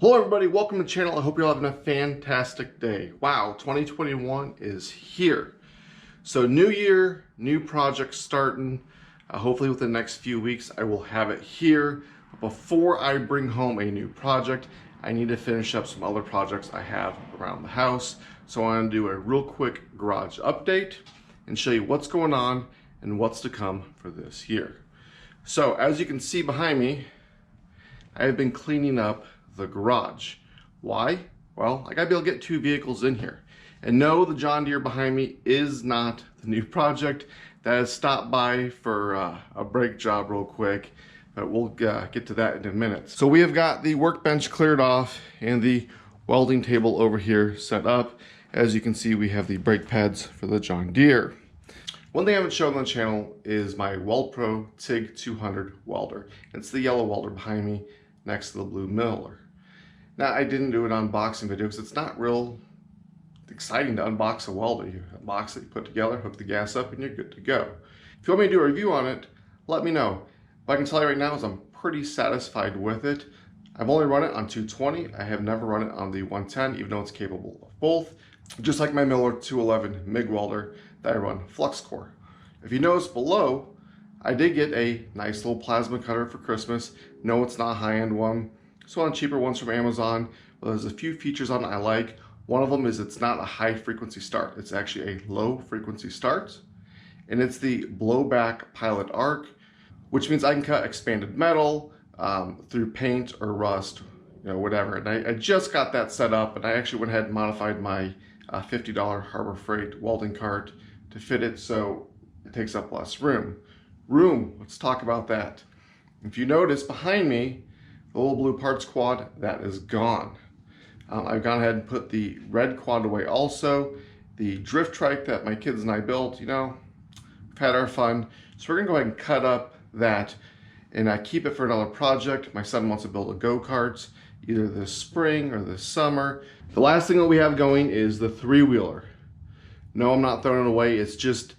Hello everybody, welcome to the channel. I hope you're having a fantastic day. Wow, 2021 is here. So new year, new projects starting. Hopefully within the next few weeks I will have it here. But before I bring home a new project, I need to finish up some other projects I have around the house. So I want to do a real quick garage update and show you what's going on and what's to come for this year. So as you can see behind me, I have been cleaning up the garage. Why? Well, I gotta be able to get two vehicles in here. And no, the John Deere behind me is not the new project. That has stopped by for a brake job real quick, but we'll get to that in a minute. So we have got the workbench cleared off and the welding table over here set up. As you can see, we have the brake pads for the John Deere. One thing I haven't shown on the channel is my WeldPro TIG 200 welder. It's the yellow welder behind me next to the blue miller. Now, I didn't do an unboxing video because it's not real exciting to unbox a welder. You unbox it, you put it together, hook the gas up, and you're good to go. If you want me to do a review on it, let me know. What I can tell you right now is I'm pretty satisfied with it. I've only run it on 220. I have never run it on the 110, even though it's capable of both. Just like my Miller 211 MIG welder that I run flux core. If you notice below, I did get a nice little plasma cutter for Christmas. No, it's not a high-end one. It's one of the cheaper ones from Amazon, but there's a few features on it I like. One of them is it's not a high frequency start. It's actually a low frequency start. And it's the blowback pilot arc, which means I can cut expanded metal through paint or rust, whatever. And I just got that set up, and I actually went ahead and modified my $50 Harbor Freight welding cart to fit it so it takes up less room. Let's talk about that. If you notice behind me, the little blue parts quad, that is gone. I've gone ahead and put the red quad away also. The drift trike that my kids and I built, we've had our fun. So we're gonna go ahead and cut up that and keep it for another project. My son wants to build a go-kart either this spring or this summer. The last thing that we have going is the three-wheeler. No, I'm not throwing it away. It's just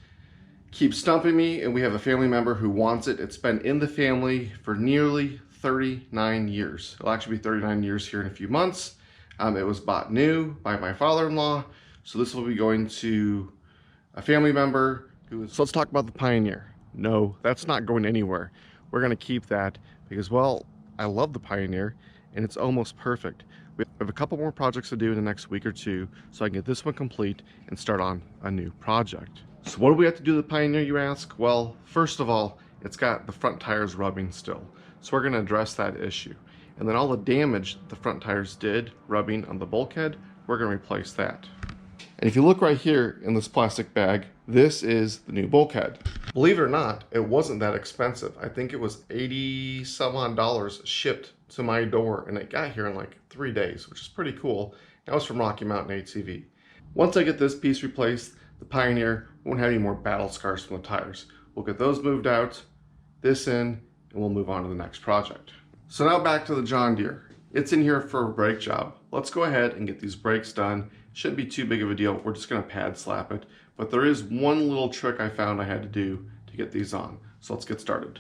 keeps stumping me, and we have a family member who wants it. It's been in the family for nearly 39 years. It'll actually be 39 years here in a few months. It was bought new by my father-in-law, so this will be going to a family member who is... So let's talk about the Pioneer. No, that's not going anywhere. We're gonna keep that because, well, I love the Pioneer and it's almost perfect. We have a couple more projects to do in the next week or two so I can get this one complete and start on a new project. So what do we have to do to the Pioneer, you ask? Well, first of all, it's got the front tires rubbing still. So we're gonna address that issue. And then all the damage the front tires did rubbing on the bulkhead, we're gonna replace that. And if you look right here in this plastic bag, this is the new bulkhead. Believe it or not, it wasn't that expensive. I think it was 80 some odd dollars shipped to my door, and it got here in like 3 days, which is pretty cool. That was from Rocky Mountain ATV. Once I get this piece replaced, the Pioneer won't have any more battle scars from the tires. We'll get those moved out, this in, and we'll move on to the next project. So now back to the John Deere. It's in here for a brake job. Let's go ahead and get these brakes done. Shouldn't be too big of a deal. We're just gonna pad slap it. But there is one little trick I found I had to do to get these on. So let's get started.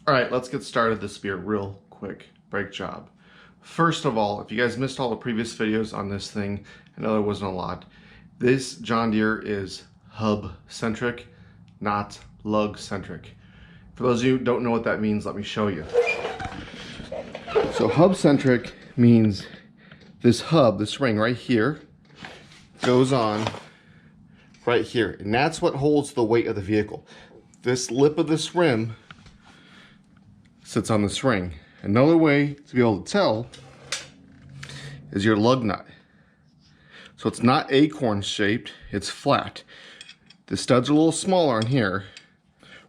All right, let's get started. This will be a real quick brake job. First of all, if you guys missed all the previous videos on this thing, I know there wasn't a lot. This John Deere is hub-centric, not lug-centric. For those of you who don't know what that means, let me show you. So hub-centric means this hub, this ring right here, goes on right here. And that's what holds the weight of the vehicle. This lip of this rim sits on this ring. Another way to be able to tell is your lug nut. So it's not acorn shaped, it's flat. The studs are a little smaller on here.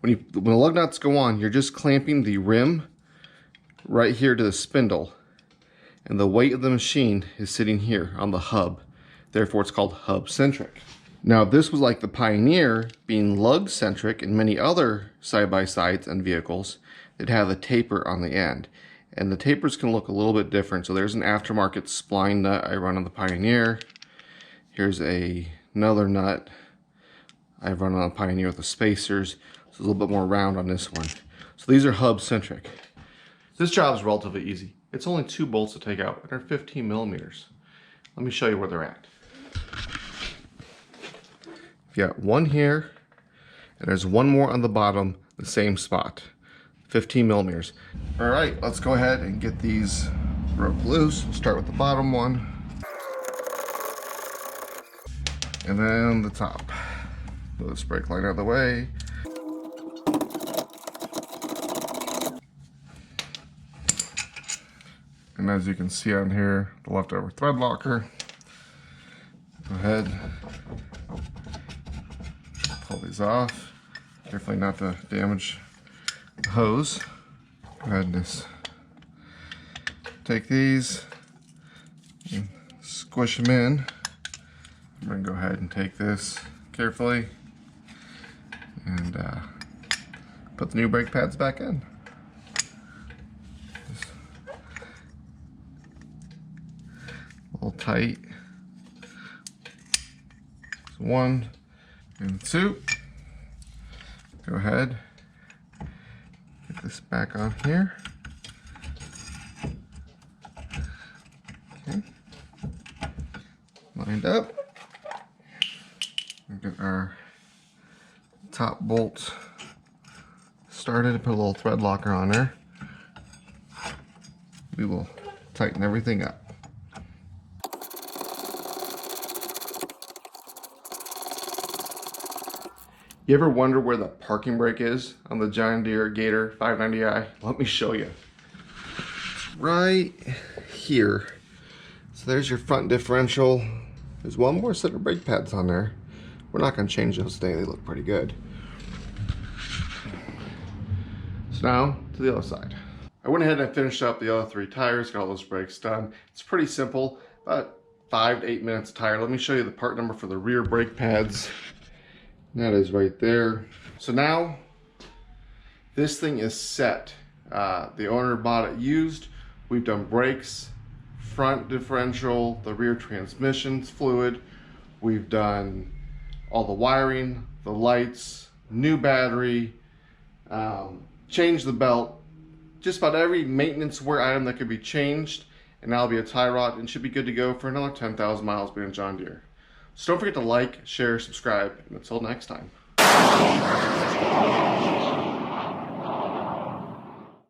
When the lug nuts go on, you're just clamping the rim right here to the spindle. And the weight of the machine is sitting here on the hub. Therefore, it's called hub-centric. Now, if this was like the Pioneer being lug-centric and many other side-by-sides and vehicles, they'd have a taper on the end. And the tapers can look a little bit different. So there's an aftermarket spline nut I run on the Pioneer. Here's another nut I run on the Pioneer with the spacers. So it's a little bit more round on this one. So these are hub-centric. This job is relatively easy. It's only 2 bolts to take out, and they're 15 millimeters. Let me show you where they're at. You got one here, and there's one more on the bottom, the same spot, 15 millimeters. All right, let's go ahead and get these broke loose. We'll start with the bottom one, and then the top. Move this brake line out of the way. And as you can see on here, the leftover thread locker. Go ahead, pull these off. Carefully not to damage the hose. Go ahead and just take these and squish them in. I'm gonna go ahead and take this carefully and put the new brake pads back in. A little tight. So 1 and 2. Go ahead, get this back on here. Okay, lined up. Get our top bolt started. Put a little thread locker on there. We will tighten everything up. You ever wonder where the parking brake is on the John Deere Gator 590i? Let me show you. It's right here. So there's your front differential. There's one more set of brake pads on there. We're not going to change those today. They look pretty good. So now to the other side. I went ahead and finished up the other 3 tires, got all those brakes done. It's pretty simple, about 5 to 8 minutes a tire. Let me show you the part number for the rear brake pads. That is right there. So now this thing is set. The owner bought it used. We've done brakes, front differential, the rear transmission's fluid. We've done all the wiring, the lights, new battery, changed the belt, just about every maintenance wear item that could be changed, and now it'll be a tie rod and should be good to go for another 10,000 miles being John Deere. So don't forget to like, share, subscribe, and until next time.